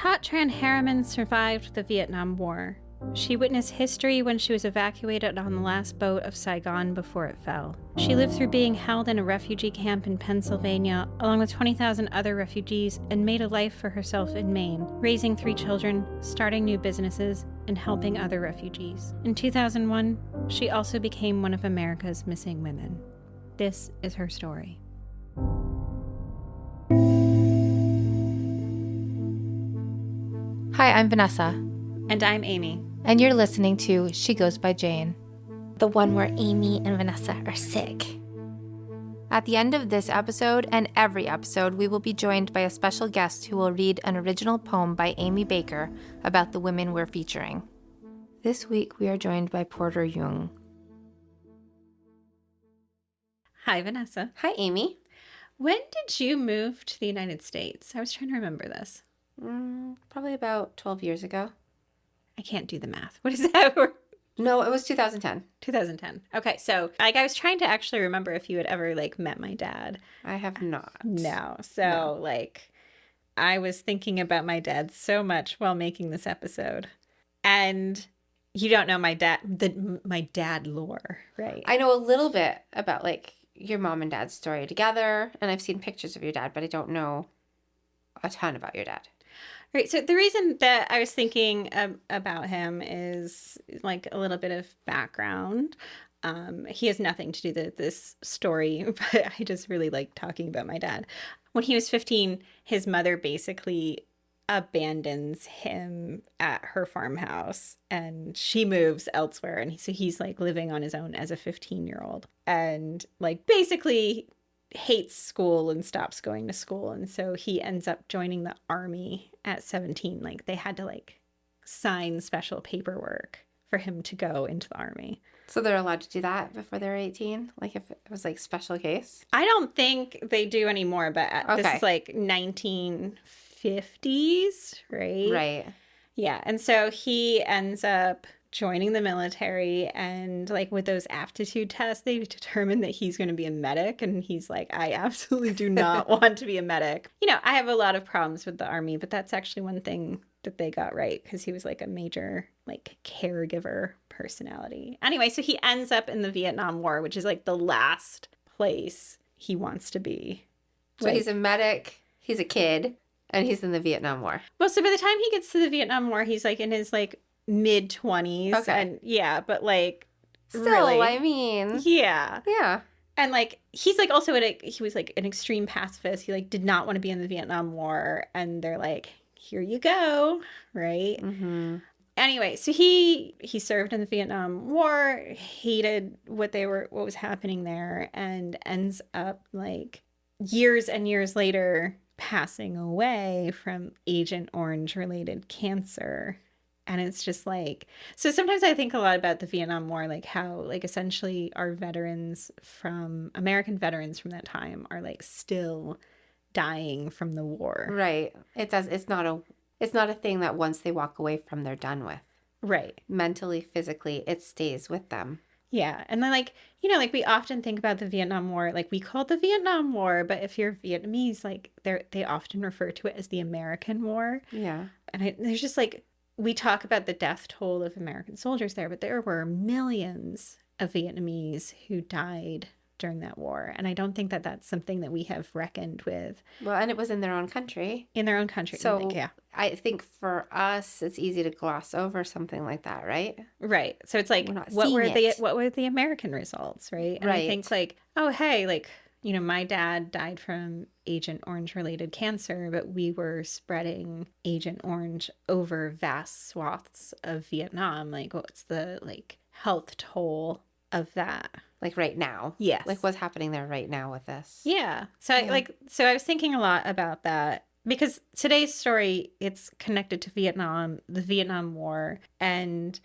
Tot Tran Harriman survived the Vietnam War. She witnessed history when she was evacuated on the last boat of Saigon before it fell. She lived through being held in a refugee camp in Pennsylvania, along with 20,000 other refugees, and made a life for herself in Maine, raising 3 children, starting new businesses, and helping other refugees. In 2001, she also became one of America's missing women. This is her story. Hi, I'm Vanessa. And I'm Amy. And you're listening to She Goes by Jane, the one where Amy and Vanessa are sick. At the end of this episode and every episode, we will be joined by a special guest who will read an original poem by Amy Baker about the women we're featuring. This week, we are joined by Porter Duong. Hi, Vanessa. Hi, Amy. When did you move to the United States? I was trying to remember this. Probably about 12 years ago. I can't do the math. What is that? No, it was 2010. 2010. Okay, so I was trying to actually remember if you had ever met my dad. I have not. No. So I was thinking about my dad so much while making this episode. And you don't know my dad lore, right? I know a little bit about your mom and dad's story together, and I've seen pictures of your dad, but I don't know a ton about your dad. Right. So the reason that I was thinking about him is a little bit of background. He has nothing to do with this story, but I just really like talking about my dad. When he was 15, his mother basically abandons him at her farmhouse and she moves elsewhere. And so he's living on his own as a 15-year-old and basically hates school and stops going to school. And so he ends up joining the army at 17. They had to sign special paperwork for him to go into the army. So they're allowed to do that before they're 18? If it was special case? I don't think they do anymore, but this is 1950s, right? Right. Yeah. And so he ends up joining the military, and with those aptitude tests, they determine that he's going to be a medic, and he's I absolutely do not want to be a medic. I have a lot of problems with the army, but that's actually one thing that they got right, because he was a major caregiver personality. Anyway, so he ends up in the Vietnam War, which is the last place he wants to be. So he's a medic, he's a kid, and he's in the Vietnam War. Well, so by the time he gets to the Vietnam War, he's in his mid-20s. Okay. And yeah, but still, really, I mean, yeah. And he's also he was an extreme pacifist. He did not want to be in the Vietnam War, and they're here you go, right? Mm-hmm. Anyway, so he served in the Vietnam War, hated what was happening there, and ends up years and years later passing away from Agent Orange related cancer. And it's just so sometimes I think a lot about the Vietnam War, how essentially our American veterans from that time are still dying from the war. Right. It's not a thing that once they walk away from, they're done with. Right. Mentally, physically, it stays with them. Yeah. And then we often think about the Vietnam War, we call it the Vietnam War, but if you're Vietnamese, they often refer to it as the American War. Yeah. And there's just we talk about the death toll of American soldiers there, but there were millions of Vietnamese who died during that war. And I don't think that that's something that we have reckoned with. Well, and it was in their own country. In their own country. So yeah. I think for us, it's easy to gloss over something like that, right? Right. So it's what were the American results, right? And right. I think oh, hey, my dad died from Agent Orange related cancer, but we were spreading Agent Orange over vast swaths of Vietnam. What's the health toll of that? Right now. Yes. What's happening there right now with this? Yeah. So so I was thinking a lot about that, because today's story, it's connected to Vietnam, the Vietnam War, and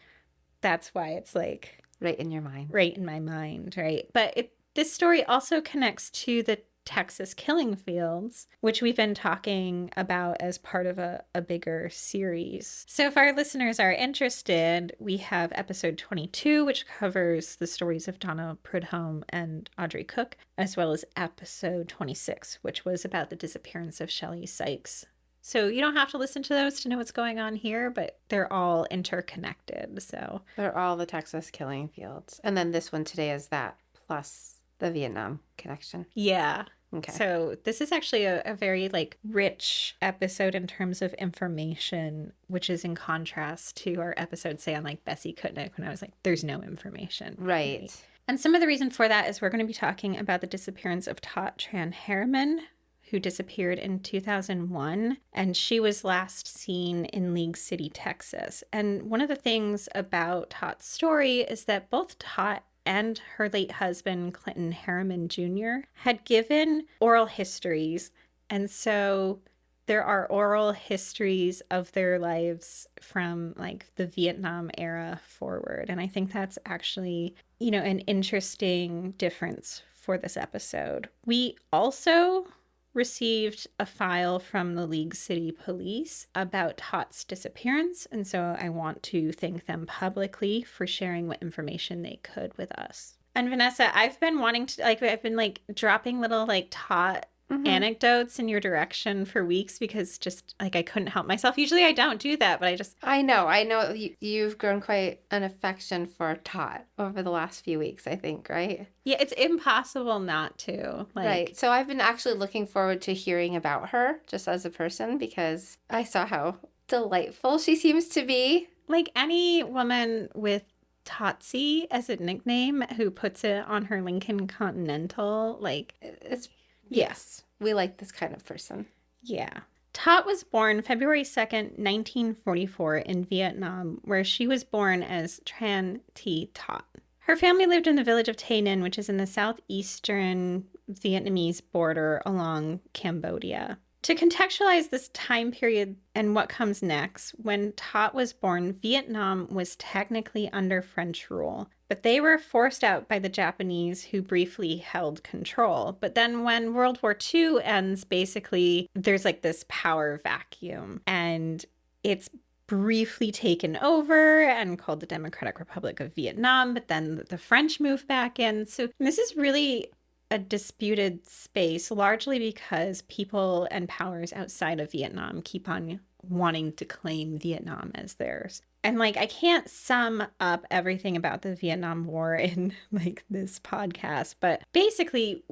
that's why it's right in your mind. Right in my mind, right? But this story also connects to the Texas killing fields, which we've been talking about as part of a bigger series. So if our listeners are interested, we have episode 22, which covers the stories of Donna Prudhomme and Audrey Cook, as well as episode 26, which was about the disappearance of Shelley Sykes So you don't have to listen to those to know what's going on here, but they're all interconnected. So They're all the Texas killing fields. And then this one today is that plus the Vietnam connection. yeah. Okay. So this is actually a very like rich episode in terms of information, which is in contrast to our episode, say, on like Bessie Kutnick, when I was like, there's no information. Right. And some of the reason for that is we're going to be talking about the disappearance of Tot Tran Harriman, who disappeared in 2001, and she was last seen in League City, Texas. And one of the things about Tot's story is that both Tot and her late husband, Clinton Harriman Jr., had given oral histories. And so there are oral histories of their lives from like the Vietnam era forward. And I think that's actually, you know, an interesting difference for this episode. We also received a file from the League City Police about Tot's disappearance, and so I want to thank them publicly for sharing what information they could with us. And Vanessa, I've been wanting to, like, I've been like dropping little like Tot anecdotes in your direction for weeks because just like I couldn't help myself. Usually I don't do that, but I know you've grown quite an affection for Tot over the last few weeks, I think, right? Yeah, it's impossible not to. Like, right. So I've been actually looking forward to hearing about her just as a person because I saw how delightful she seems to be. Like any woman with Totsy as a nickname who puts it on her Lincoln Continental, like, it's yes, we like this kind of person. Yeah. Tot was born February 2nd, 1944 in Vietnam, where she was born as Tran Thi Tot. Her family lived in the village of Tay Ninh, which is in the southeastern Vietnamese border along Cambodia. To contextualize this time period and what comes next, when Tot was born, Vietnam was technically under French rule, but they were forced out by the Japanese, who briefly held control. But then when World War II ends, basically, there's like this power vacuum, and it's briefly taken over and called the Democratic Republic of Vietnam, but then the French moved back in. So this is really a disputed space, largely because people and powers outside of Vietnam keep on wanting to claim Vietnam as theirs. And like, I can't sum up everything about the Vietnam War in like this podcast, but basically,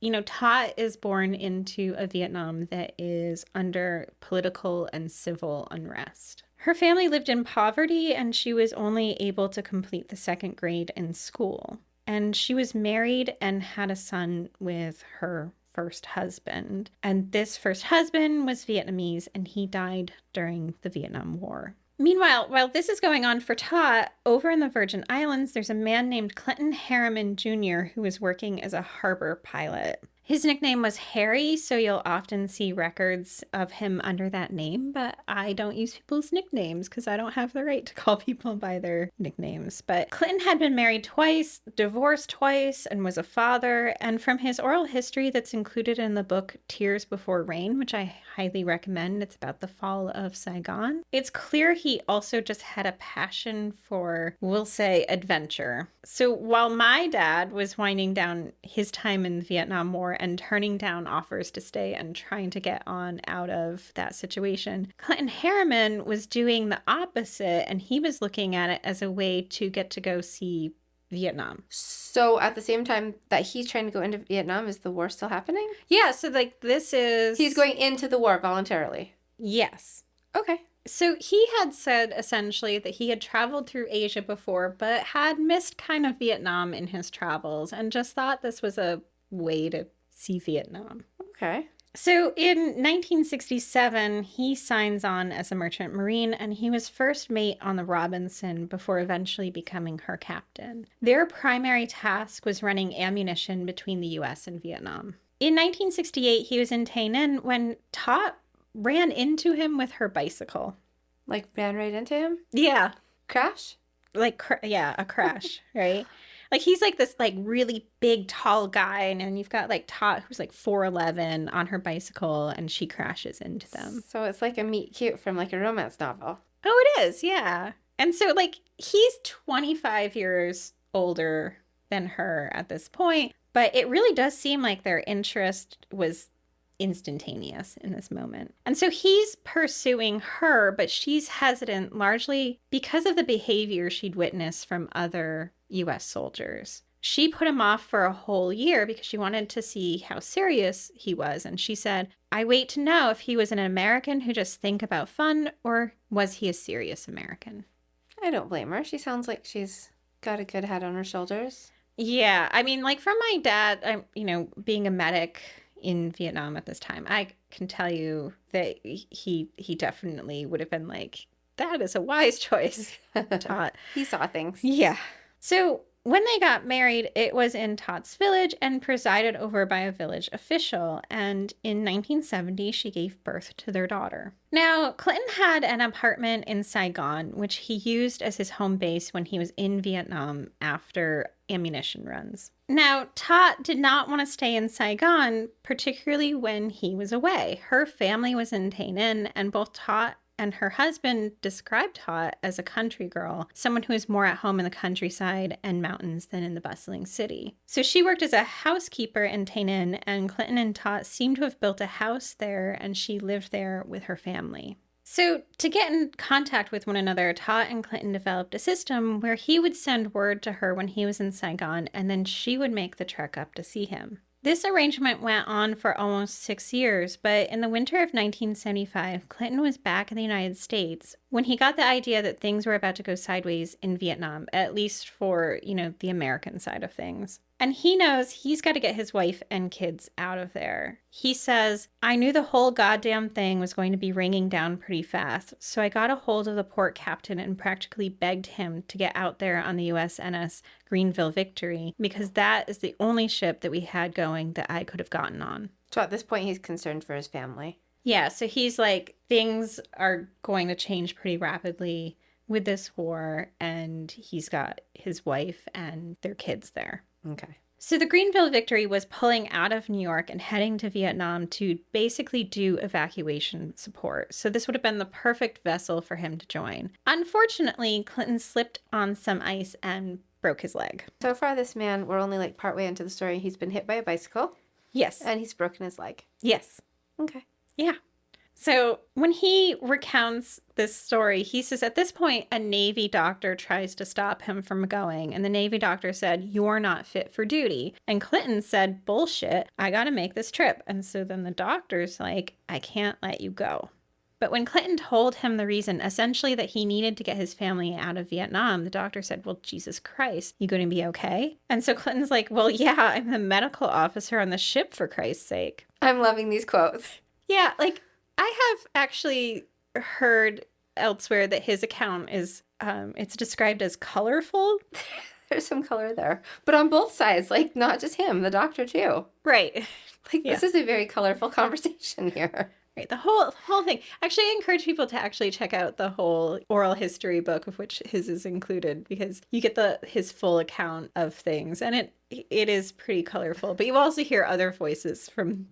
you know, Tot is born into a Vietnam that is under political and civil unrest. Her family lived in poverty, and she was only able to complete the second grade in school. And she was married and had a son with her first husband. And this first husband was Vietnamese, and he died during the Vietnam War. Meanwhile, while this is going on for Tot, over in the Virgin Islands, there's a man named Clinton Harriman Jr. who is working as a harbor pilot. His nickname was Harry, so you'll often see records of him under that name, but I don't use people's nicknames because I don't have the right to call people by their nicknames. But Clinton had been married twice, divorced twice, and was a father. And from his oral history that's included in the book Tears Before Rain, which I highly recommend, it's about the fall of Saigon, it's clear he also just had a passion for, we'll say, adventure. So while my dad was winding down his time in the Vietnam War and turning down offers to stay and trying to get on out of that situation, Clinton Harriman was doing the opposite, and he was looking at it as a way to get to go see Vietnam. So at the same time that he's trying to go into Vietnam, is the war still happening? Yeah, so like this is... He's going into the war voluntarily. Yes. Okay. So he had said essentially that he had traveled through Asia before, but had missed kind of Vietnam in his travels and just thought this was a way to see Vietnam. Okay. So in 1967, he signs on as a merchant marine, and he was first mate on the Robinson before eventually becoming her captain. Their primary task was running ammunition between the U.S. and Vietnam. In 1968, he was in Tay Ninh when Tot ran into him with her bicycle. Like ran right into him? Yeah. Crash? Like, yeah, a crash, right? Like, he's like this like really big, tall guy, and then you've got like Tot, who's like 4'11", on her bicycle, and she crashes into them. So it's like a meet cute from like a romance novel. Oh, it is, yeah. And so like he's 25 years older than her at this point, but it really does seem like their interest was instantaneous in this moment. And so he's pursuing her, but she's hesitant largely because of the behavior she'd witnessed from other U.S. soldiers. She put him off for a whole year because she wanted to see how serious he was. And she said, I wait to know if he was an American who just think about fun, or was he a serious American? I don't blame her. She sounds like she's got a good head on her shoulders. Yeah. I mean, like from my dad, being a medic in Vietnam at this time, I can tell you that he definitely would have been like, that is a wise choice, Tot. He saw things. Yeah. So when they got married, it was in Tot's village and presided over by a village official. And in 1970, she gave birth to their daughter. Now, Clinton had an apartment in Saigon, which he used as his home base when he was in Vietnam after ammunition runs. Now, Tot did not want to stay in Saigon, particularly when he was away. Her family was in Tay Ninh, and both Tot and her husband described Tot as a country girl, someone who is more at home in the countryside and mountains than in the bustling city. So she worked as a housekeeper in Tay Ninh, and Clinton and Tot seem to have built a house there, and she lived there with her family. So to get in contact with one another, Tot and Clinton developed a system where he would send word to her when he was in Saigon, and then she would make the trek up to see him. This arrangement went on for almost 6 years, but in the winter of 1975, Clinton was back in the United States when he got the idea that things were about to go sideways in Vietnam, at least for, the American side of things. And he knows he's got to get his wife and kids out of there. He says, I knew the whole goddamn thing was going to be ringing down pretty fast, so I got a hold of the port captain and practically begged him to get out there on the USNS Greenville Victory, because that is the only ship that we had going that I could have gotten on. So at this point, he's concerned for his family. Yeah, so he's like, things are going to change pretty rapidly with this war, and he's got his wife and their kids there. Okay. So the Greenville Victory was pulling out of New York and heading to Vietnam to basically do evacuation support. So this would have been the perfect vessel for him to join. Unfortunately, Clinton slipped on some ice and broke his leg. So far, this man, we're only like partway into the story. He's been hit by a bicycle. Yes. And he's broken his leg. Yes. Okay. Yeah. So when he recounts this story, he says at this point, a Navy doctor tries to stop him from going. And the Navy doctor said, you're not fit for duty. And Clinton said, bullshit, I got to make this trip. And so then the doctor's like, I can't let you go. But when Clinton told him the reason, essentially that he needed to get his family out of Vietnam, the doctor said, well, Jesus Christ, you going to be okay? And so Clinton's like, well, yeah, I'm the medical officer on the ship, for Christ's sake. I'm loving these quotes. Yeah, like, I have actually heard elsewhere that his account is, it's described as colorful. There's some color there. But on both sides, like, not just him, the doctor too. Right. Like, this is a very colorful conversation here. Right. The whole thing. Actually, I encourage people to actually check out the whole oral history book, of which his is included, because you get his full account of things, and it is pretty colorful. But you also hear other voices from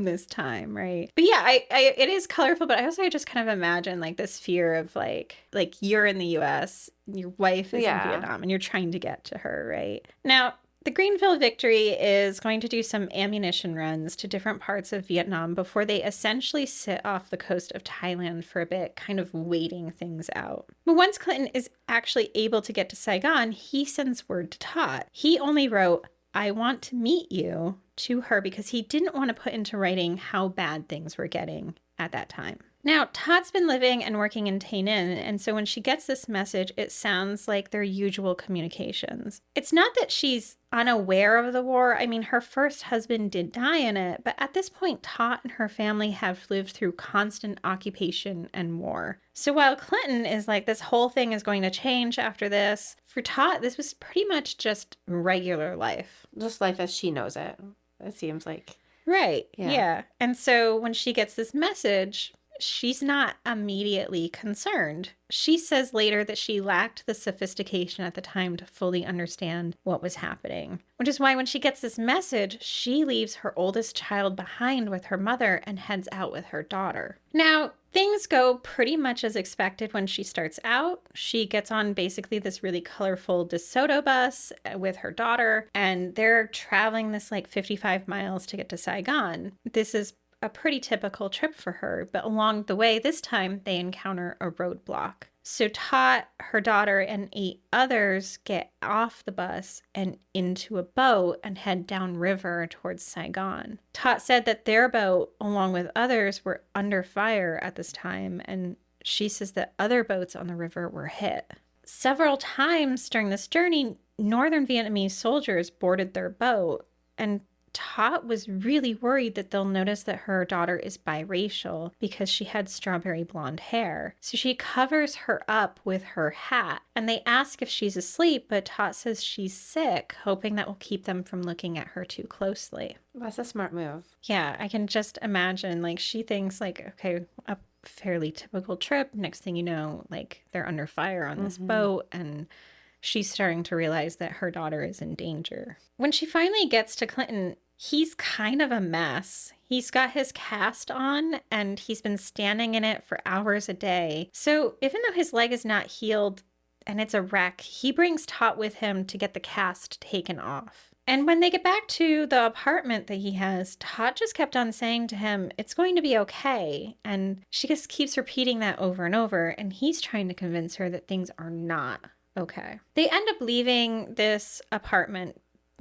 this time, right? But yeah, it is colorful, but I also just kind of imagine like this fear of like you're in the US, your wife is in Vietnam, and you're trying to get to her, right? Now, the Greenville Victory is going to do some ammunition runs to different parts of Vietnam before they essentially sit off the coast of Thailand for a bit, kind of waiting things out. But once Clinton is actually able to get to Saigon, he sends word to Tot. He only wrote, I want to meet you, to her because he didn't want to put into writing how bad things were getting at that time. Now, Tot's been living and working in Tay Ninh, and so when she gets this message, it sounds like their usual communications. It's not that she's unaware of the war. I mean, her first husband did die in it, but at this point, Tot and her family have lived through constant occupation and war. So while Clinton is like, this whole thing is going to change after this, for Tot, this was pretty much just regular life. Just life as she knows it, it seems like. Right, yeah. And so when she gets this message, she's not immediately concerned. She says later that she lacked the sophistication at the time to fully understand what was happening, which is why when she gets this message, she leaves her oldest child behind with her mother and heads out with her daughter. Now, things go pretty much as expected when she starts out. She gets on basically this really colorful DeSoto bus with her daughter, and they're traveling this like 55 miles to get to Saigon. This is a pretty typical trip for her, but along the way, this time they encounter a roadblock. So Tot, her daughter, and 8 others get off the bus and into a boat and head downriver towards Saigon. Tot said that their boat, along with others, were under fire at this time, and she says that other boats on the river were hit. Several times during this journey, Northern Vietnamese soldiers boarded their boat, and Tot was really worried that they'll notice that her daughter is biracial because she had strawberry blonde hair. So she covers her up with her hat, and they ask if she's asleep, but Tot says she's sick, hoping that will keep them from looking at her too closely. That's a smart move. Yeah, I can just imagine, like, she thinks, like, okay, a fairly typical trip. Next thing you know, like, they're under fire on this boat, and she's starting to realize that her daughter is in danger. When she finally gets to Clinton, he's kind of a mess. He's got his cast on, and he's been standing in it for hours a day. So even though his leg is not healed and it's a wreck, he brings Tot with him to get the cast taken off. And when they get back to the apartment that he has, Tot just kept on saying to him, it's going to be okay. And she just keeps repeating that over and over, and he's trying to convince her that things are not okay. They end up leaving this apartment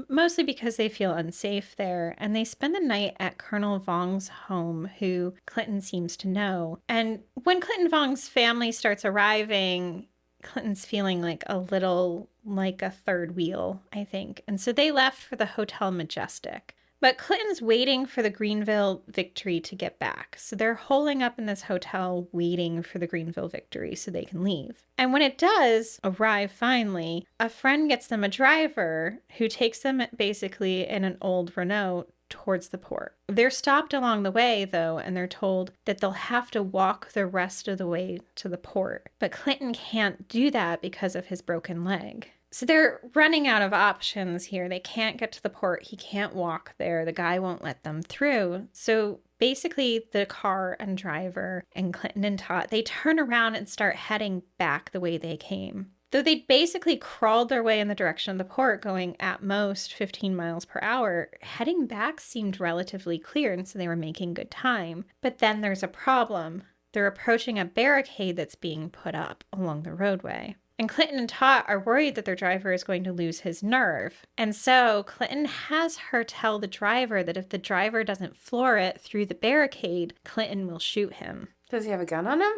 mostly because they feel unsafe there, and they spend the night at Colonel Vong's home, who Clinton seems to know. And when Clinton Vong's family starts arriving, Clinton's feeling like a little like a third wheel, I think. And so they left for the Hotel Majestic. But Clinton's waiting for the Greenville Victory to get back. So they're holing up in this hotel waiting for the Greenville Victory so they can leave. And when it does arrive finally, a friend gets them a driver who takes them basically in an old Renault towards the port. They're stopped along the way, though, and they're told that they'll have to walk the rest of the way to the port. But Clinton can't do that because of his broken leg. So they're running out of options here. They can't get to the port. He can't walk there. The guy won't let them through. So basically the car and driver and Clinton and Tot, they turn around and start heading back the way they came. Though they basically crawled their way in the direction of the port, going at most 15 miles per hour, heading back seemed relatively clear, and so they were making good time. But then there's a problem. They're approaching a barricade that's being put up along the roadway. And Clinton and Tot are worried that their driver is going to lose his nerve. And so Clinton has her tell the driver that if the driver doesn't floor it through the barricade, Clinton will shoot him. Does he have a gun on him?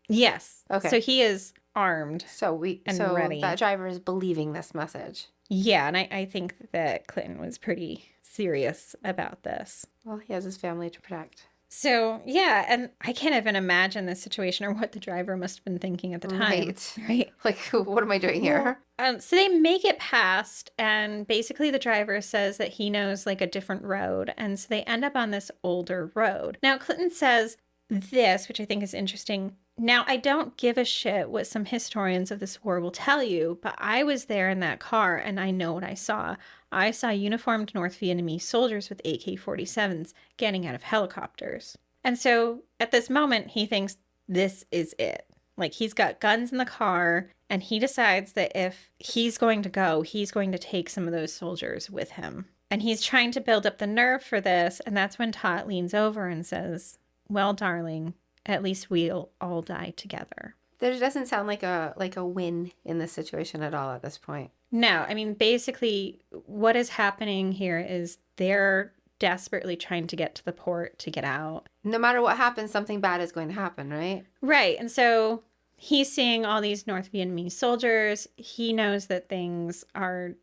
Yes. Okay. So he is armed and ready. That driver is believing this message. Yeah, and I think that Clinton was pretty serious about this. Well, he has his family to protect. So, yeah, and I can't even imagine this situation or what the driver must have been thinking at the time. Right. Like, what am I doing here? So they make it past, and basically the driver says that he knows, like, a different road, and so they end up on this older road. Now, Clinton says this, which I think is interesting. Now, I don't give a shit what some historians of this war will tell you, but I was there in that car, and I know what I saw. I saw uniformed North Vietnamese soldiers with AK-47s getting out of helicopters. And so at this moment, he thinks this is it. Like, he's got guns in the car, and he decides that if he's going to go, he's going to take some of those soldiers with him. And he's trying to build up the nerve for this, and that's when Tot leans over and says, well, darling, at least we'll all die together. There doesn't sound like a win in this situation at all at this point. No, I mean, basically what is happening here is they're desperately trying to get to the port to get out. No matter what happens, something bad is going to happen, right? Right. And so he's seeing all these North Vietnamese soldiers. He knows that things are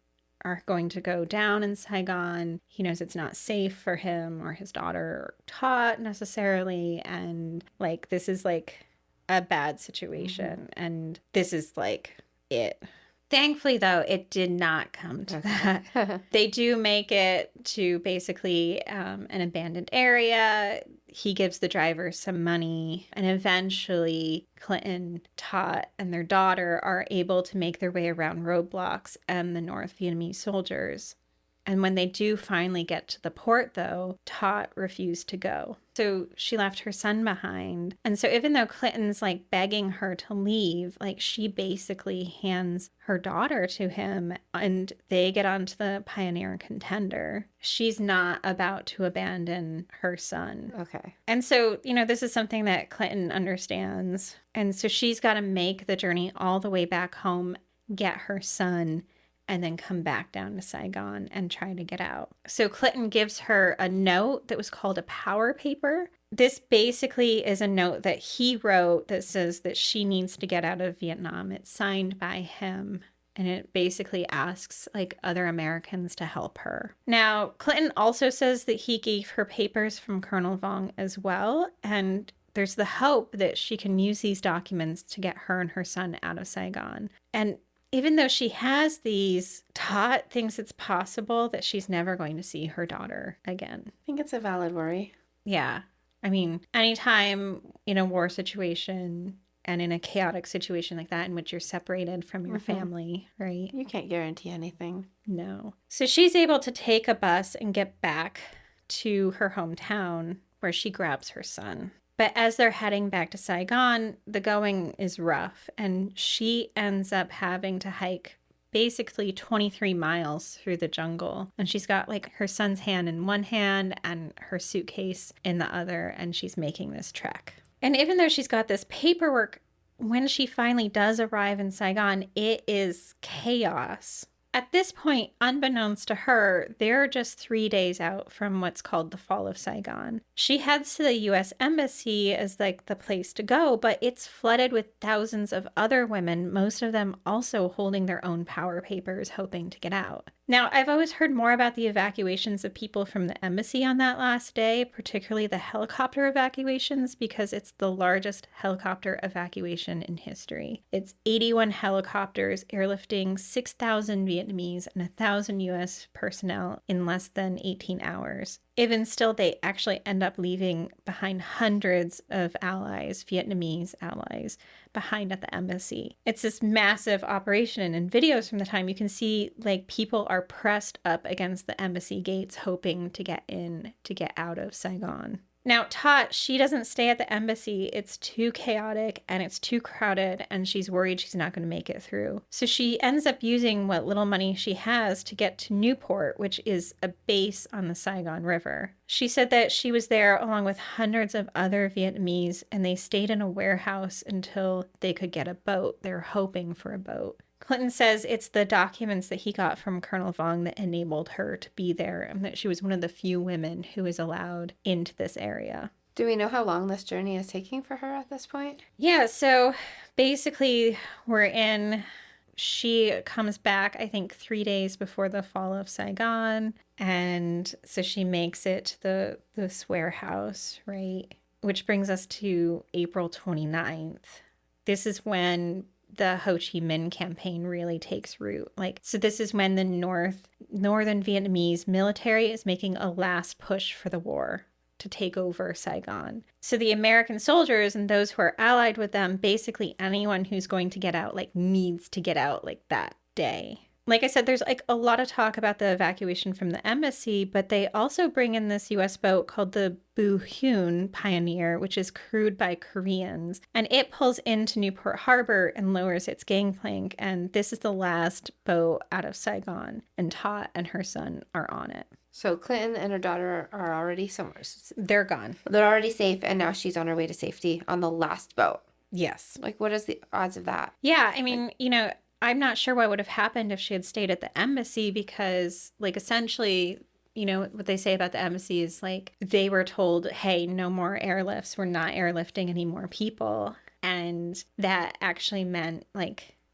going to go down in Saigon. He knows it's not safe for him or his daughter or Tot necessarily. And like, this is like a bad situation. And this is like it. Thankfully, though, it did not come to that. They do make it to basically an abandoned area. He gives the driver some money, and eventually Clinton, Tot, and their daughter are able to make their way around roadblocks and the North Vietnamese soldiers. And when they do finally get to the port, though, Tot refused to go. So she left her son behind. And so even though Clinton's like begging her to leave, like she basically hands her daughter to him and they get onto the Pioneer and Contender. She's not about to abandon her son. Okay. And so, this is something that Clinton understands. And so she's got to make the journey all the way back home, get her son, and then come back down to Saigon and try to get out. So Clinton gives her a note that was called a power paper. This basically is a note that he wrote that says that she needs to get out of Vietnam. It's signed by him. And it basically asks like other Americans to help her. Now, Clinton also says that he gave her papers from Colonel Vuong as well. And there's the hope that she can use these documents to get her and her son out of Saigon. And even though she has these, Tot thinks it's possible that she's never going to see her daughter again. I think it's a valid worry. Yeah. I mean, anytime in a war situation and in a chaotic situation like that in which you're separated from your family, right? You can't guarantee anything. No. So she's able to take a bus and get back to her hometown where she grabs her son. But as they're heading back to Saigon, the going is rough, and she ends up having to hike basically 23 miles through the jungle. And she's got like her son's hand in one hand and her suitcase in the other, and she's making this trek. And even though she's got this paperwork, when she finally does arrive in Saigon, it is chaos. At this point, unbeknownst to her, they're just 3 days out from what's called the Fall of Saigon. She heads to the U.S. Embassy as like the place to go, but it's flooded with thousands of other women, most of them also holding their own power papers, hoping to get out. Now, I've always heard more about the evacuations of people from the embassy on that last day, particularly the helicopter evacuations, because it's the largest helicopter evacuation in history. It's 81 helicopters airlifting 6,000 Vietnamese and 1,000 U.S. personnel in less than 18 hours. Even still, they actually end up leaving behind hundreds of allies, Vietnamese allies, behind at the embassy. It's this massive operation, and in videos from the time, you can see like people are pressed up against the embassy gates hoping to get in, to get out of Saigon. Now, Tot, she doesn't stay at the embassy. It's too chaotic and it's too crowded, and she's worried she's not going to make it through. So she ends up using what little money she has to get to Newport, which is a base on the Saigon River. She said that she was there along with hundreds of other Vietnamese, and they stayed in a warehouse until they could get a boat. They were hoping for a boat. Clinton says it's the documents that he got from Colonel Vuong that enabled her to be there, and that she was one of the few women who was allowed into this area. Do we know how long this journey is taking for her at this point? Yeah, so basically she comes back, I think, 3 days before the fall of Saigon, and so she makes it to this warehouse, right? Which brings us to April 29th. This is when the Ho Chi Minh campaign really takes root. So this is when the Northern Vietnamese military is making a last push for the war to take over Saigon. So the American soldiers and those who are allied with them, basically anyone who's going to get out, needs to get out that day. Like I said, there's a lot of talk about the evacuation from the embassy, but they also bring in this U.S. boat called the Bu Hyun Pioneer, which is crewed by Koreans, and it pulls into Newport Harbor and lowers its gangplank, and this is the last boat out of Saigon, and Tot and her son are on it. So Clinton and her daughter are already somewhere. They're gone. They're already safe, and now she's on her way to safety on the last boat. Yes. What is the odds of that? Yeah, I mean, I'm not sure what would have happened if she had stayed at the embassy, because essentially, what they say about the embassy is they were told, hey, no more airlifts. We're not airlifting any more people. And that actually meant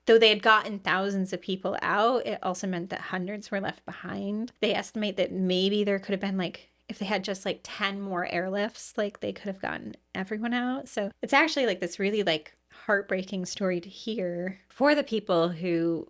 though they had gotten thousands of people out, it also meant that hundreds were left behind. They estimate that maybe there could have been if they had just 10 more airlifts, they could have gotten everyone out. So it's actually this really heartbreaking story to hear for the people who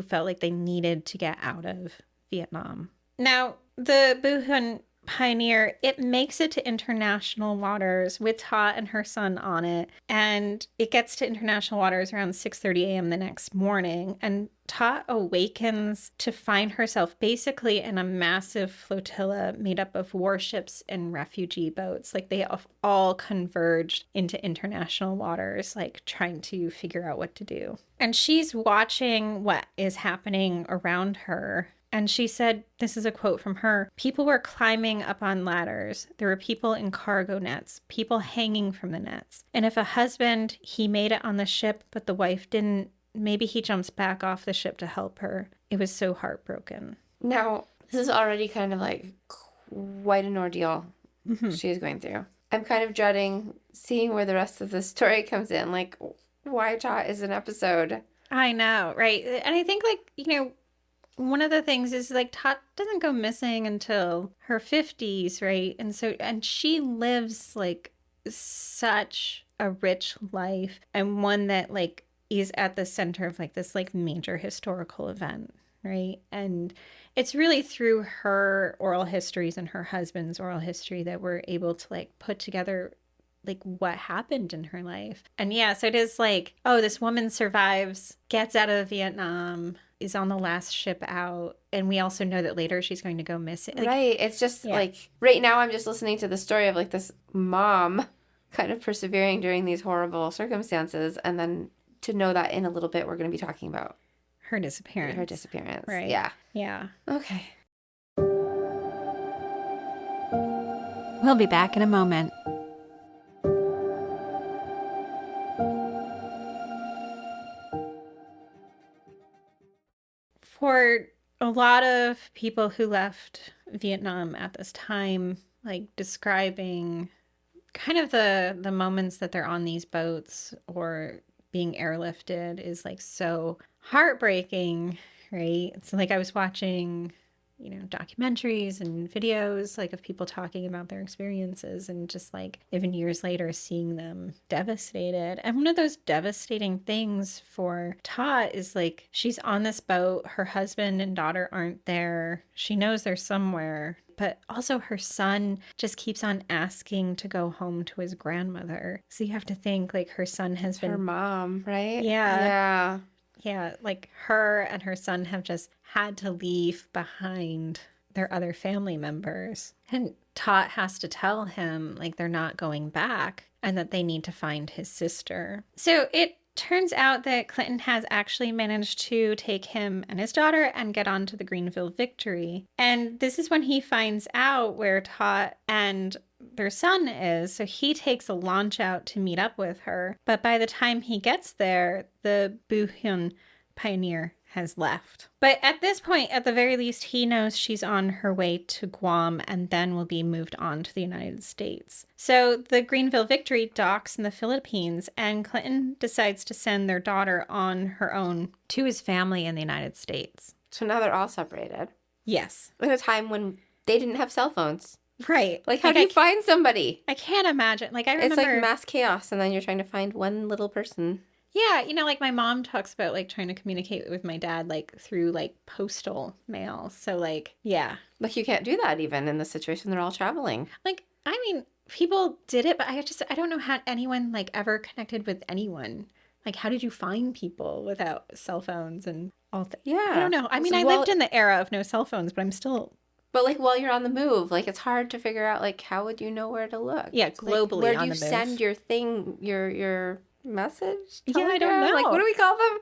felt like they needed to get out of Vietnam. Now, the Bu Hun Pioneer, it makes it to international waters with Tot and her son on it, and it gets to international waters around 6:30 a.m. the next morning, and Tot awakens to find herself basically in a massive flotilla made up of warships and refugee boats. Like, they have all converged into international waters, like trying to figure out what to do. And she's watching what is happening around her. And she said, this is a quote from her, "People were climbing up on ladders. There were people in cargo nets, people hanging from the nets. And if a husband, he made it on the ship, but the wife didn't, maybe he jumps back off the ship to help her. It was so heartbroken." Now, this is already kind of like quite an ordeal she is going through. I'm kind of dreading seeing where the rest of the story comes in. Like, why Tot is an episode? I know, right? And I think, like, one of the things is, like, Tot doesn't go missing until her 50s, right? And she lives, like, such a rich life, and one that, like, is at the center of, like, this, like, major historical event, right? And it's really through her oral histories and her husband's oral history that we're able to, like, put together, like, what happened in her life. And yeah, so it is like, oh, this woman survives, gets out of Vietnam, is on the last ship out, and we also know that later she's going to go missing. Like, right. It's just like, right now I'm just listening to the story of, like, this mom kind of persevering during these horrible circumstances, and then to know that in a little bit we're going to be talking about her disappearance. Right. Yeah. Okay. We'll be back in a moment. For a lot of people who left Vietnam at this time, like, describing kind of the moments that they're on these boats or being airlifted is, like, so heartbreaking, right? It's like I was watching, documentaries and videos, like, of people talking about their experiences, and just, like, even years later seeing them devastated. And one of those devastating things for Tot is, like, she's on this boat, her husband and daughter aren't there, she knows they're somewhere, but also her son just keeps on asking to go home to his grandmother. So you have to think, like, her son has been... Her mom, right? Yeah. Yeah, like, her and her son have just had to leave behind their other family members. And Tot has to tell him, like, they're not going back and that they need to find his sister. So it turns out that Clinton has actually managed to take him and his daughter and get onto the Greenville Victory. And this is when he finds out where Tot and their son is, so he takes a launch out to meet up with her. But by the time he gets there, the Bu Hyun Pioneer has left. But at this point, at the very least, he knows she's on her way to Guam and then will be moved on to the United States. So the Greenville Victory docks in the Philippines, and Clinton decides to send their daughter on her own to his family in the United States. So now they're all separated. Yes. At a time when they didn't have cell phones. Right. Like, how do you find somebody? I can't imagine. Like, I remember... It's like mass chaos, and then you're trying to find one little person. Yeah, like, my mom talks about, like, trying to communicate with my dad, like, through, like, postal mail. So, like, yeah. Like, you can't do that even in the situation they're all traveling. Like, I mean, people did it, but I don't know how anyone, like, ever connected with anyone. Like, how did you find people without cell phones and all that? Yeah. I don't know. I mean, I lived in the era of no cell phones, but I'm still... But, like, while you're on the move, like, it's hard to figure out, like, how would you know where to look? Yeah, globally, like, where on do you the move. Send your thing, your message? Yeah, I don't know. Like, what do we call them?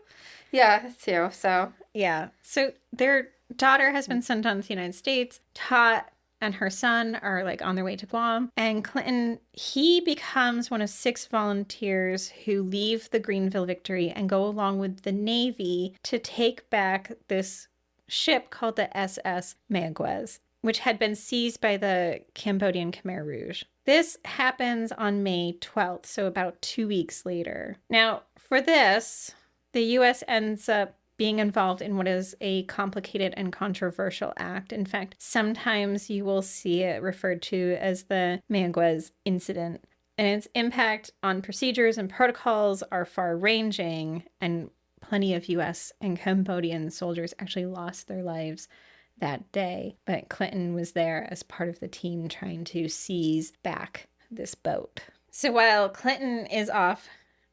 Yeah, too, so. Yeah. So their daughter has been sent on to the United States. Tot and her son are, like, on their way to Guam. And Clinton, he becomes one of 6 volunteers who leave the Greenville Victory and go along with the Navy to take back this ship called the SS Mayaguez, which had been seized by the Cambodian Khmer Rouge. This happens on May 12th, so about 2 weeks later. Now, for this, the U.S. ends up being involved in what is a complicated and controversial act. In fact, sometimes you will see it referred to as the Mayaguez incident. And its impact on procedures and protocols are far-ranging, and plenty of U.S. and Cambodian soldiers actually lost their lives that day. But Clinton was there as part of the team trying to seize back this boat. So while Clinton is off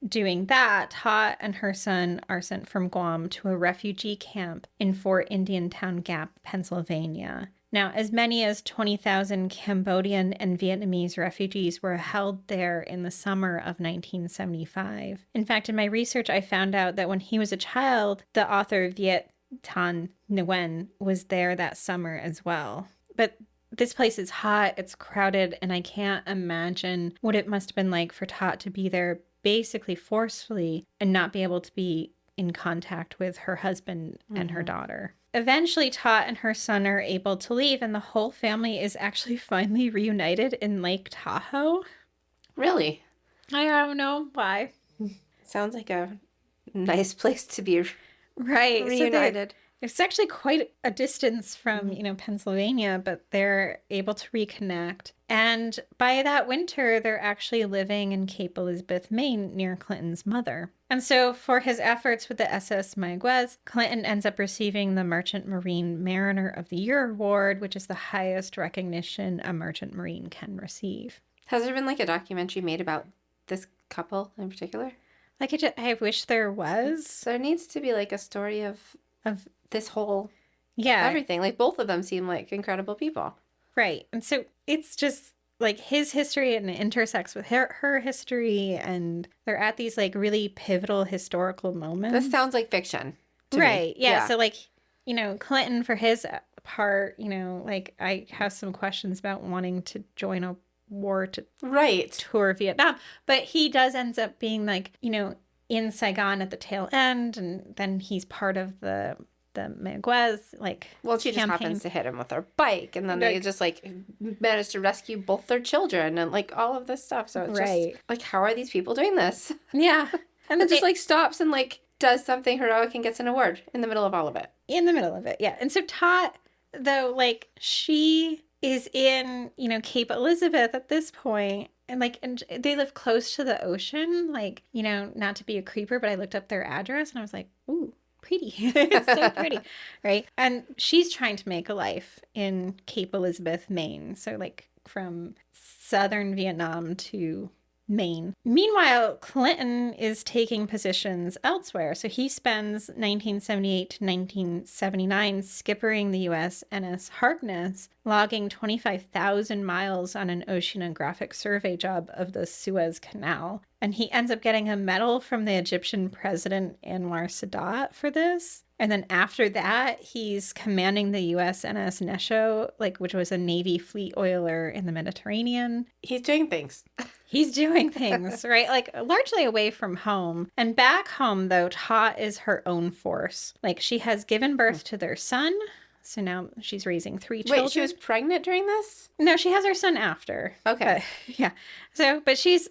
doing that, Tot and her son are sent from Guam to a refugee camp in Fort Indiantown Gap, Pennsylvania. Now, as many as 20,000 Cambodian and Vietnamese refugees were held there in the summer of 1975. In fact, in my research, I found out that when he was a child, the author Viet Thanh Nguyen was there that summer as well. But this place is hot, it's crowded, and I can't imagine what it must have been like for Tot to be there basically forcefully and not be able to be in contact with her husband and her daughter. Eventually, Tot and her son are able to leave, and the whole family is actually finally reunited in Lake Tahoe. Really? I don't know why. Sounds like a nice place to be reunited. So it's actually quite a distance from, Pennsylvania, but they're able to reconnect. And by that winter, they're actually living in Cape Elizabeth, Maine, near Clinton's mother. And so for his efforts with the SS Mayaguez, Clinton ends up receiving the Merchant Marine Mariner of the Year award, which is the highest recognition a merchant marine can receive. Has there been like a documentary made about this couple in particular? I wish there was. There needs to be like a story of this whole everything. Like both of them seem like incredible people. Right. And so it's just like his history and it intersects with her history, and they're at these like really pivotal historical moments. This sounds like fiction to me. Yeah. So like, Clinton for his part, like I have some questions about wanting to join a war to tour Vietnam, but he does ends up being like, in Saigon at the tail end, and then he's part of the Mayaguez, she just happens to hit him with her bike, and then they just managed to rescue both their children and all of this stuff. So it's just how are these people doing this? Yeah. And it just stops and does something heroic and gets an award in the middle of all of it. In the middle of it, yeah. And so Tot, though, she is in, Cape Elizabeth at this point, and and they live close to the ocean, not to be a creeper, but I looked up their address and I was like, ooh, pretty. It's so pretty, right? And she's trying to make a life in Cape Elizabeth, Maine. So from southern Vietnam to Maine. Meanwhile, Clinton is taking positions elsewhere. So he spends 1978 to 1979 skippering the USNS Harkness, logging 25,000 miles on an oceanographic survey job of the Suez Canal. And he ends up getting a medal from the Egyptian president Anwar Sadat for this. And then after that, he's commanding the USNS Nesho, which was a Navy fleet oiler in the Mediterranean. He's doing things. He's doing things, right? Largely away from home. And back home, though, Tot is her own force. She has given birth to their son. So now she's raising 3 children. Wait, she was pregnant during this? No, she has her son after. Okay. But, yeah. So, but she's,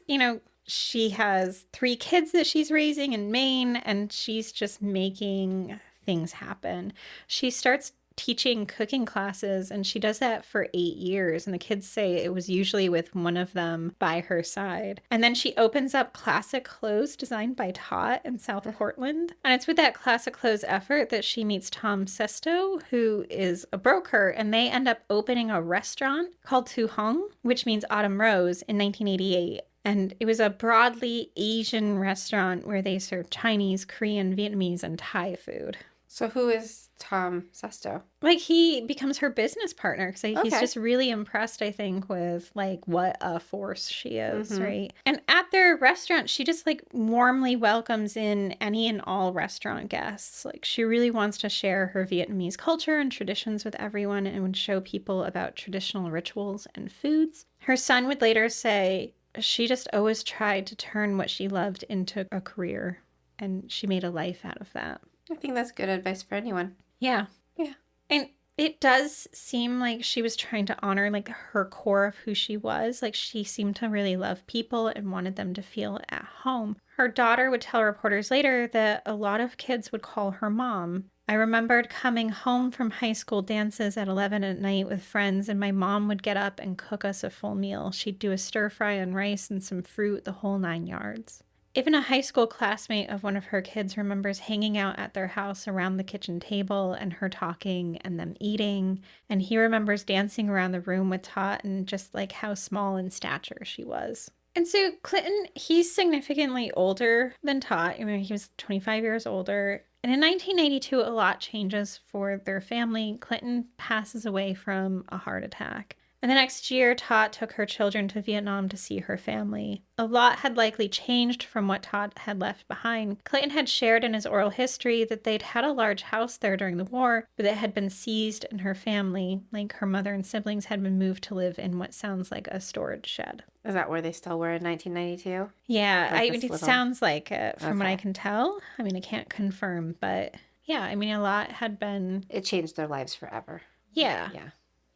she has 3 kids that she's raising in Maine, and she's just making things happen. She starts teaching cooking classes, and she does that for 8 years, and the kids say it was usually with one of them by her side. And then she opens up Classic Clothes designed by Tot in South Portland, and it's with that Classic Clothes effort that she meets Tom Sesto, who is a broker, and they end up opening a restaurant called Tu Hong, which means Autumn Rose, in 1988. And it was a broadly Asian restaurant where they serve Chinese, Korean, Vietnamese, and Thai food. So who is Tom Sesto? He becomes her business partner because he's just really impressed, I think, with what a force she is, right? And at their restaurant, she just warmly welcomes in any and all restaurant guests. She really wants to share her Vietnamese culture and traditions with everyone and would show people about traditional rituals and foods. Her son would later say she just always tried to turn what she loved into a career, and she made a life out of that. I think that's good advice for anyone. Yeah. Yeah. And it does seem like she was trying to honor her core of who she was. She seemed to really love people and wanted them to feel at home. Her daughter would tell reporters later that a lot of kids would call her mom. I remembered coming home from high school dances at 11 at night with friends, and my mom would get up and cook us a full meal. She'd do a stir fry and rice and some fruit, the whole 9 yards. Even a high school classmate of one of her kids remembers hanging out at their house around the kitchen table and her talking and them eating. And he remembers dancing around the room with Tot and just like how small in stature she was. And so Clinton, he's significantly older than Tot. I mean, he was 25 years older. And in 1992, a lot changes for their family. Clinton passes away from a heart attack. And the next year, Tot took her children to Vietnam to see her family. A lot had likely changed from what Tot had left behind. Clinton had shared in his oral history that they'd had a large house there during the war, but it had been seized, and her family, like her mother and siblings, had been moved to live in what sounds like a storage shed. Is that where they still were in 1992? Yeah, Like it sounds like it from what I can tell. I mean, I can't confirm, but yeah, I mean, a lot had been... It changed their lives forever. Yeah.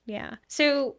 Yeah. So...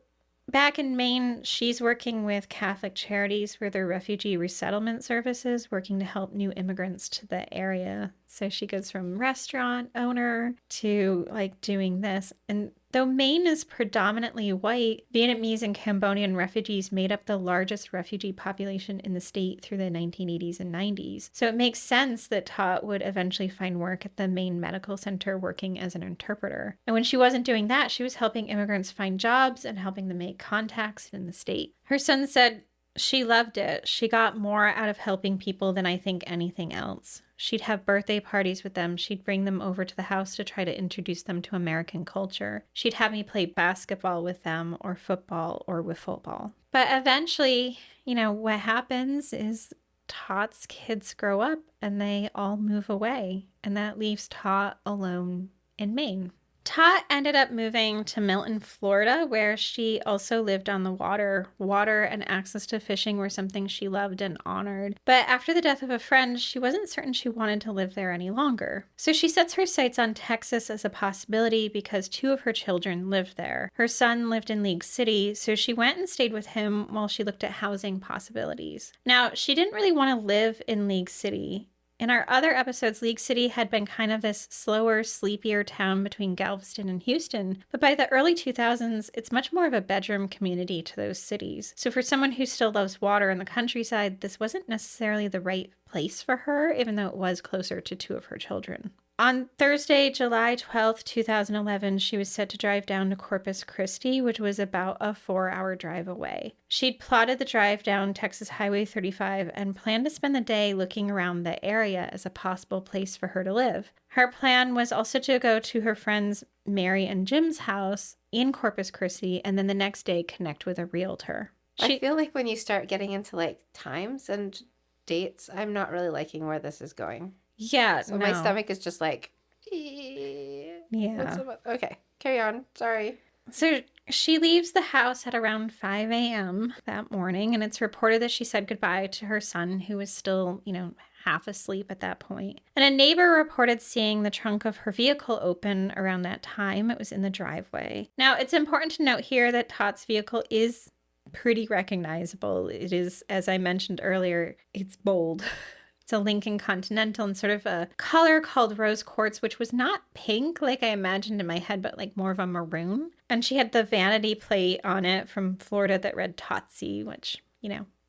back in Maine, she's working with Catholic Charities for their refugee resettlement services, working to help new immigrants to the area. So she goes from restaurant owner to like doing this. And though Maine is predominantly white, Vietnamese and Cambodian refugees made up the largest refugee population in the state through the 1980s and 90s. So it makes sense that Tot would eventually find work at the Maine Medical Center working as an interpreter. And when she wasn't doing that, she was helping immigrants find jobs and helping them make contacts in the state. Her son said she loved it. She got more out of helping people than I think anything else. She'd have birthday parties with them. She'd bring them over to the house to try to introduce them to American culture. She'd have me play basketball with them or football or wiffle ball. But eventually, you know, what happens is Tot's kids grow up and they all move away. And that leaves Tot alone in Maine. Tot ended up moving to Milton, Florida, where she also lived on the water. Water and access to fishing were something she loved and honored. But after the death of a friend, she wasn't certain she wanted to live there any longer. So she sets her sights on Texas as a possibility because 2 of her children lived there. Her son lived in League City, so she went and stayed with him while she looked at housing possibilities. Now, she didn't really want to live in League City. In our other episodes, League City had been kind of this slower, sleepier town between Galveston and Houston, but by the early 2000s, it's much more of a bedroom community to those cities. So for someone who still loves water and the countryside, this wasn't necessarily the right place for her, even though it was closer to 2 of her children. On Thursday, July 12th, 2011, she was set to drive down to Corpus Christi, which was about a 4-hour drive away. She'd plotted the drive down Texas Highway 35 and planned to spend the day looking around the area as a possible place for her to live. Her plan was also to go to her friends Mary and Jim's house in Corpus Christi, and then the next day connect with a realtor. I feel like when you start getting into like times and dates, I'm not really liking where this is going. Yeah, so my stomach is just like, yeah. Okay, carry on. Sorry. So she leaves the house at around 5 a.m. that morning, and it's reported that she said goodbye to her son, who was still, half asleep at that point. And a neighbor reported seeing the trunk of her vehicle open around that time. It was in the driveway. Now, it's important to note here that Tot's vehicle is pretty recognizable. It is, as I mentioned earlier, it's bold. It's a Lincoln Continental in sort of a color called rose quartz, which was not pink like I imagined in my head, but like more of a maroon. And she had the vanity plate on it from Florida that read Totsy, which,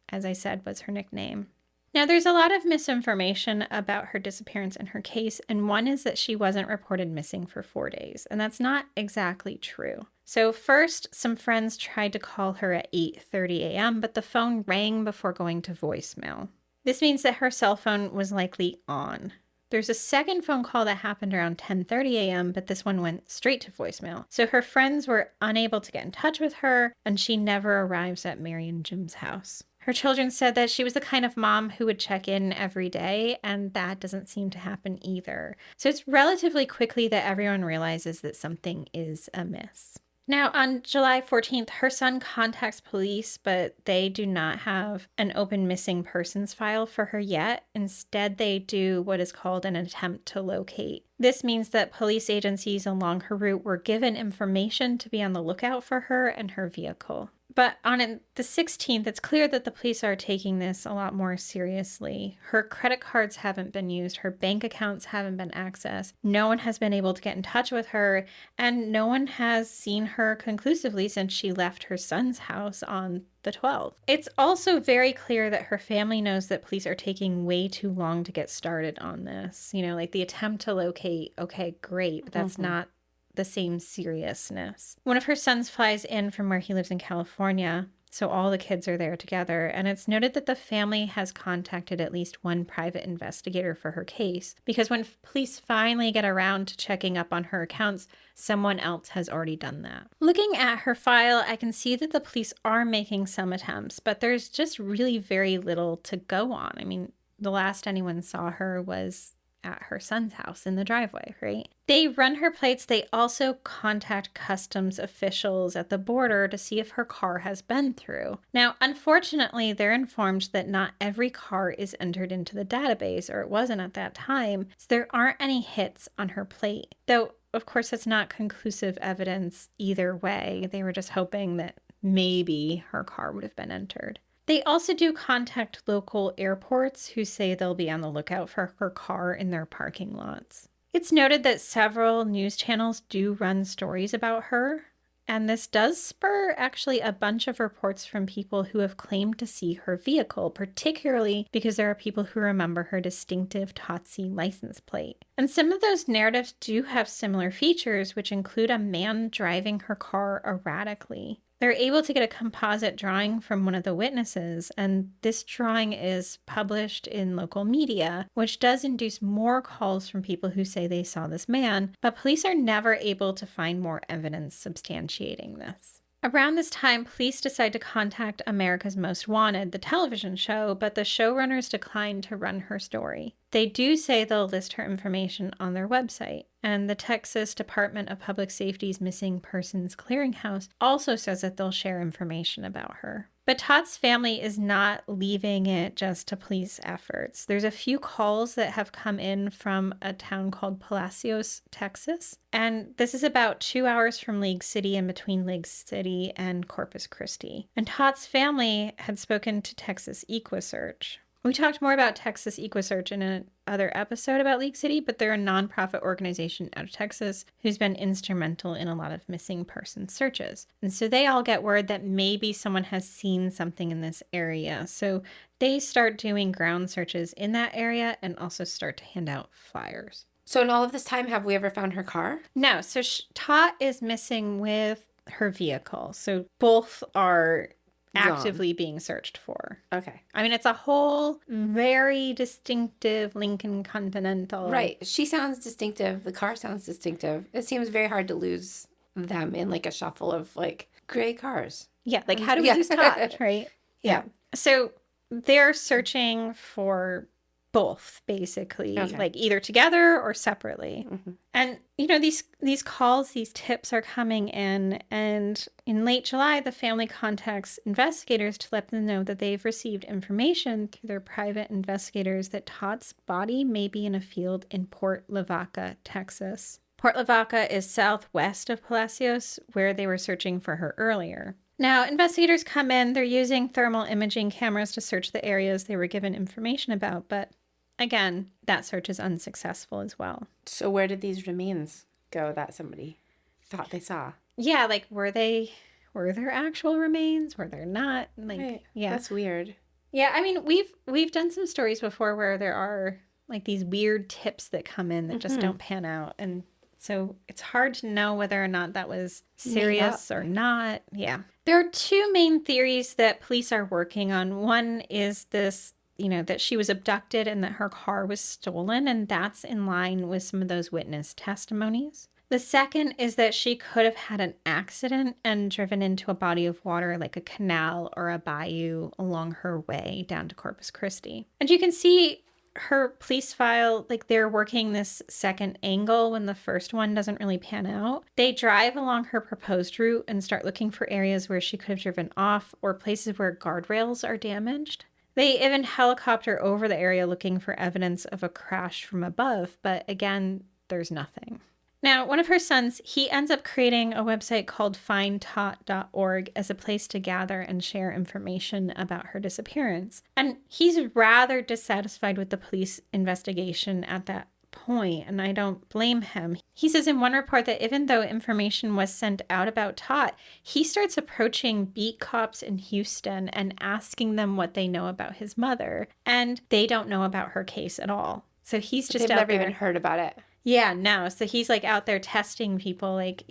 as I said, was her nickname. Now, there's a lot of misinformation about her disappearance in her case, and one is that she wasn't reported missing for 4 days, and that's not exactly true. So first, some friends tried to call her at 8:30 a.m., but the phone rang before going to voicemail. This means that her cell phone was likely on. There's a second phone call that happened around 10:30 a.m., but this one went straight to voicemail. So her friends were unable to get in touch with her, and she never arrives at Mary and Jim's house. Her children said that she was the kind of mom who would check in every day, and that doesn't seem to happen either. So it's relatively quickly that everyone realizes that something is amiss. Now, on July 14th, her son contacts police, but they do not have an open missing persons file for her yet. Instead, they do what is called an attempt to locate. This means that police agencies along her route were given information to be on the lookout for her and her vehicle. But on the 16th, it's clear that the police are taking this a lot more seriously. Her credit cards haven't been used. Her bank accounts haven't been accessed. No one has been able to get in touch with her. And no one has seen her conclusively since she left her son's house on the 12th. It's also very clear that her family knows that police are taking way too long to get started on this. You know, like the attempt to locate, okay, great, but that's not the same seriousness. One of her sons flies in from where he lives in California, so all the kids are there together, and it's noted that the family has contacted at least one private investigator for her case, because when police finally get around to checking up on her accounts, someone else has already done that. Looking at her file, I can see that the police are making some attempts, but there's just really very little to go on. I mean, the last anyone saw her was at her son's house in the driveway, right? They run her plates. They also contact customs officials at the border to see if her car has been through. Now, unfortunately, they're informed that not every car is entered into the database, or it wasn't at that time, so there aren't any hits on her plate. Though, of course, that's not conclusive evidence either way. They were just hoping that maybe her car would have been entered. They also do contact local airports who say they'll be on the lookout for her car in their parking lots. It's noted that several news channels do run stories about her, and this does spur actually a bunch of reports from people who have claimed to see her vehicle, particularly because there are people who remember her distinctive Totsi license plate. And some of those narratives do have similar features, which include a man driving her car erratically. They're able to get a composite drawing from one of the witnesses, and this drawing is published in local media, which does induce more calls from people who say they saw this man, but police are never able to find more evidence substantiating this. Around this time, police decide to contact America's Most Wanted, the television show, but the showrunners decline to run her story. They do say they'll list her information on their website, and the Texas Department of Public Safety's Missing Persons Clearinghouse also says that they'll share information about her. But Todd's family is not leaving it just to police efforts. There's a few calls that have come in from a town called Palacios, Texas, and this is about 2 hours from League City and between League City and Corpus Christi. And Todd's family had spoken to Texas EquuSearch. We talked more about Texas EquuSearch in another episode about League City, but they're a nonprofit organization out of Texas who's been instrumental in a lot of missing person searches. And so they all get word that maybe someone has seen something in this area. So they start doing ground searches in that area and also start to hand out flyers. So in all of this time, have we ever found her car? No. So Tot is missing with her vehicle. So both are actively being searched for. Okay. I mean, it's a whole very distinctive Lincoln Continental. Right. She sounds distinctive. The car sounds distinctive. It seems very hard to lose them in like a shuffle of like gray cars. Yeah. Like, how do we lose Todd, right? Yeah. So they're searching for both, basically, like either together or separately. Mm-hmm. And, you know, these calls, these tips are coming in. And in late July, the family contacts investigators to let them know that they've received information through their private investigators that Todd's body may be in a field in Port Lavaca, Texas. Port Lavaca is southwest of Palacios, where they were searching for her earlier. Now, investigators come in, they're using thermal imaging cameras to search the areas they were given information about, but again, that search is unsuccessful as well. So where did these remains go that somebody thought they saw? Yeah, like were there actual remains? Were there not? Like, right. Yeah. That's weird. Yeah, I mean, we've done some stories before where there are like these weird tips that come in that just don't pan out, and so it's hard to know whether or not that was serious or not. Yeah. There are two main theories that police are working on. One is this, you know, that she was abducted and that her car was stolen, and that's in line with some of those witness testimonies. The second is that she could have had an accident and driven into a body of water like a canal or a bayou along her way down to Corpus Christi. And you can see her police file, like they're working this second angle when the first one doesn't really pan out. They drive along her proposed route and start looking for areas where she could have driven off or places where guardrails are damaged. They even helicopter over the area looking for evidence of a crash from above, but again, there's nothing. Now, one of her sons, he ends up creating a website called findtot.org as a place to gather and share information about her disappearance. And he's rather dissatisfied with the police investigation at that point, and I don't blame him. He says in one report that even though information was sent out about Tot, he starts approaching beat cops in Houston and asking them what they know about his mother, and they don't know about her case at all. So he's just They've out never there. even heard about it. Yeah, no. So he's like out there testing people, like,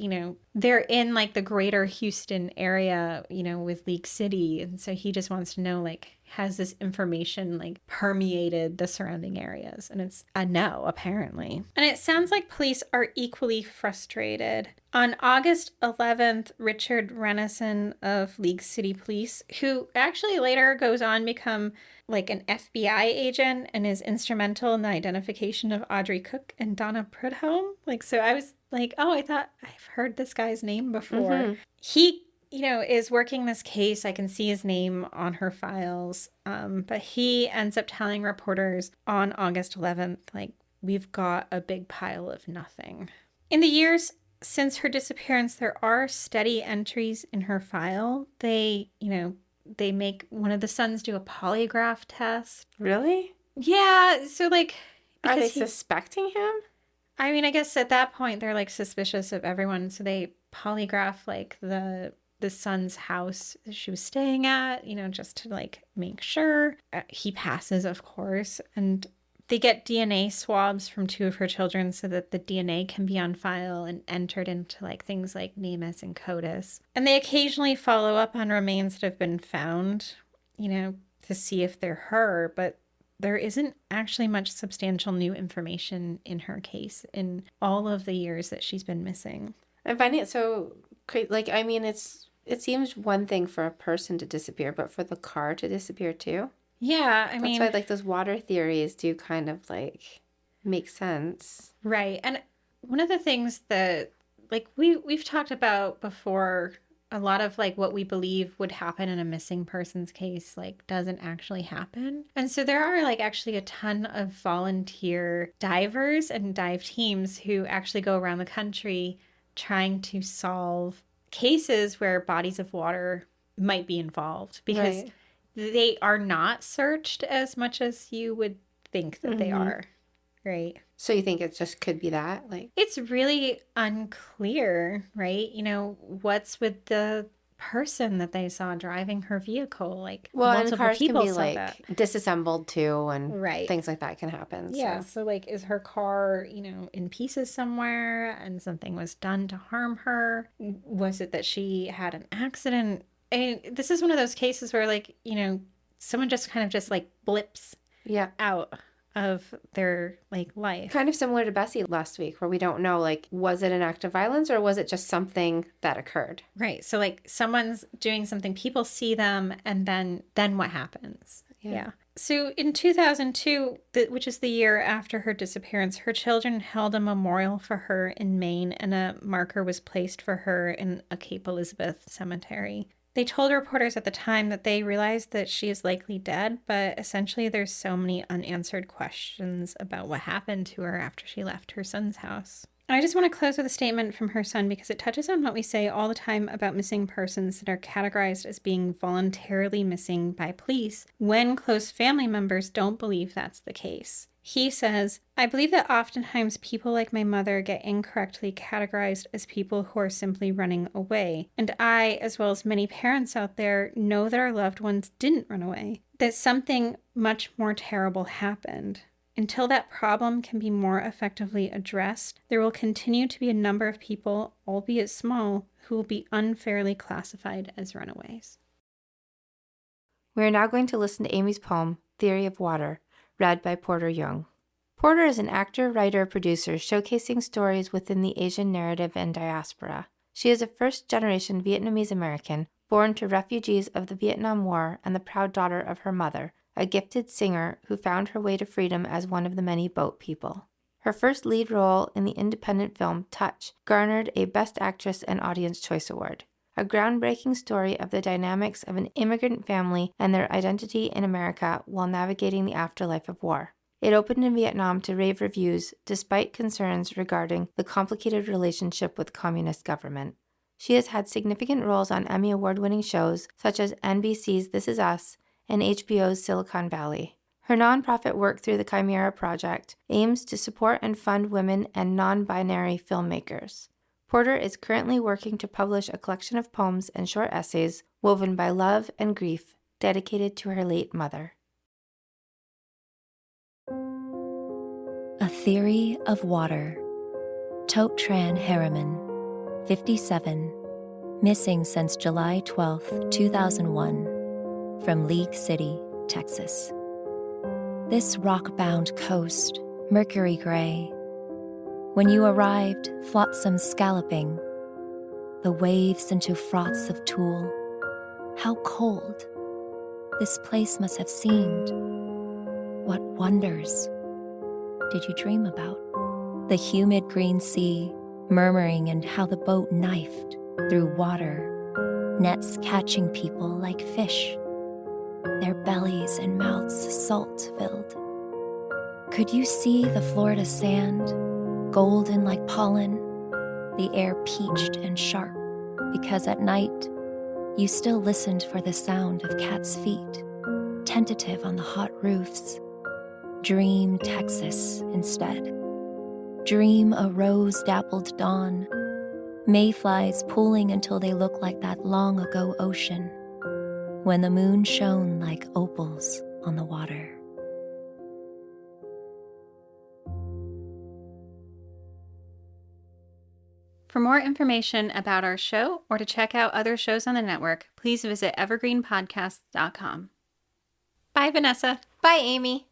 they're in like the greater Houston area, with League City. And so he just wants to know, like, has this information like permeated the surrounding areas? And it's a no, apparently. And it sounds like police are equally frustrated. On August 11th, Richard Renison of League City Police, who actually later goes on to become like an FBI agent and is instrumental in the identification of Audrey Cook and Donna Prudhomme. Like, so I was like, oh, I thought I've heard this guy's name before. Mm-hmm. He, is working this case. I can see his name on her files. But he ends up telling reporters on August 11th, like, we've got a big pile of nothing. In the years since her disappearance, there are steady entries in her file. They make one of the sons do a polygraph test. Really? Yeah. So, like, are they suspecting him? I mean, I guess at that point they're like suspicious of everyone. So they polygraph like the son's house she was staying at, just to like make sure. He passes, of course. And they get DNA swabs from 2 of her children so that the DNA can be on file and entered into like things like NamUs and CODIS. And they occasionally follow up on remains that have been found, to see if they're her, but there isn't actually much substantial new information in her case in all of the years that she's been missing. I'm finding it so crazy. Like, I mean, it seems one thing for a person to disappear, but for the car to disappear too? Yeah, I mean... That's why, like, those water theories do kind of, like, make sense. Right. And one of the things that, like, we've talked about before, a lot of, like, what we believe would happen in a missing person's case, like, doesn't actually happen. And so there are, like, actually a ton of volunteer divers and dive teams who actually go around the country trying to solve cases where bodies of water might be involved. Because... Right. They are not searched as much as you would think that they are, right? So you think it just could be that? Like, it's really unclear, right? What's with the person that they saw driving her vehicle? Like, well, multiple and cars people can be like that. Disassembled too, and right. things like that can happen. Yeah. So like, is her car, in pieces somewhere, and something was done to harm her? Was it that she had an accident? And this is one of those cases where, like, someone just kind of just like blips out of their like life. Kind of similar to Bessie last week, where we don't know, like, was it an act of violence or was it just something that occurred? Right. So like someone's doing something, people see them, and then what happens? Yeah. So in 2002, which is the year after her disappearance, her children held a memorial for her in Maine, and a marker was placed for her in a Cape Elizabeth cemetery. They told reporters at the time that they realized that she is likely dead, but essentially there's so many unanswered questions about what happened to her after she left her son's house. And I just want to close with a statement from her son because it touches on what we say all the time about missing persons that are categorized as being voluntarily missing by police when close family members don't believe that's the case. He says, I believe that oftentimes people like my mother get incorrectly categorized as people who are simply running away. And I, as well as many parents out there, know that our loved ones didn't run away, that something much more terrible happened. Until that problem can be more effectively addressed, there will continue to be a number of people, albeit small, who will be unfairly classified as runaways. We are now going to listen to Amy's poem, Theory of Water, read by Porter Duong. Porter is an actor, writer, producer showcasing stories within the Asian narrative and diaspora. She is a first-generation Vietnamese American, born to refugees of the Vietnam War and the proud daughter of her mother, a gifted singer who found her way to freedom as one of the many boat people. Her first lead role in the independent film Touch garnered a Best Actress and Audience Choice Award, a groundbreaking story of the dynamics of an immigrant family and their identity in America while navigating the afterlife of war. It opened in Vietnam to rave reviews despite concerns regarding the complicated relationship with communist government. She has had significant roles on Emmy Award-winning shows such as NBC's This Is Us and HBO's Silicon Valley. Her nonprofit work through the Chimera Project aims to support and fund women and non-binary filmmakers. Porter is currently working to publish a collection of poems and short essays woven by love and grief dedicated to her late mother. A Theory of Water. Tot Tran Harriman, 57, missing since July 12, 2001, from League City, Texas. This rock-bound coast, mercury gray. When you arrived, flotsam scalloping, the waves into froths of tulle. How cold this place must have seemed. What wonders did you dream about? The humid green sea, murmuring, and how the boat knifed through water, nets catching people like fish, their bellies and mouths salt-filled. Could you see the Florida sand, golden like pollen, the air peached and sharp, because at night you still listened for the sound of cats' feet, tentative on the hot roofs? Dream Texas instead. Dream a rose-dappled dawn, mayflies pooling until they look like that long-ago ocean, when the moon shone like opals on the water. For more information about our show or to check out other shows on the network, please visit evergreenpodcasts.com. Bye, Vanessa. Bye, Amy.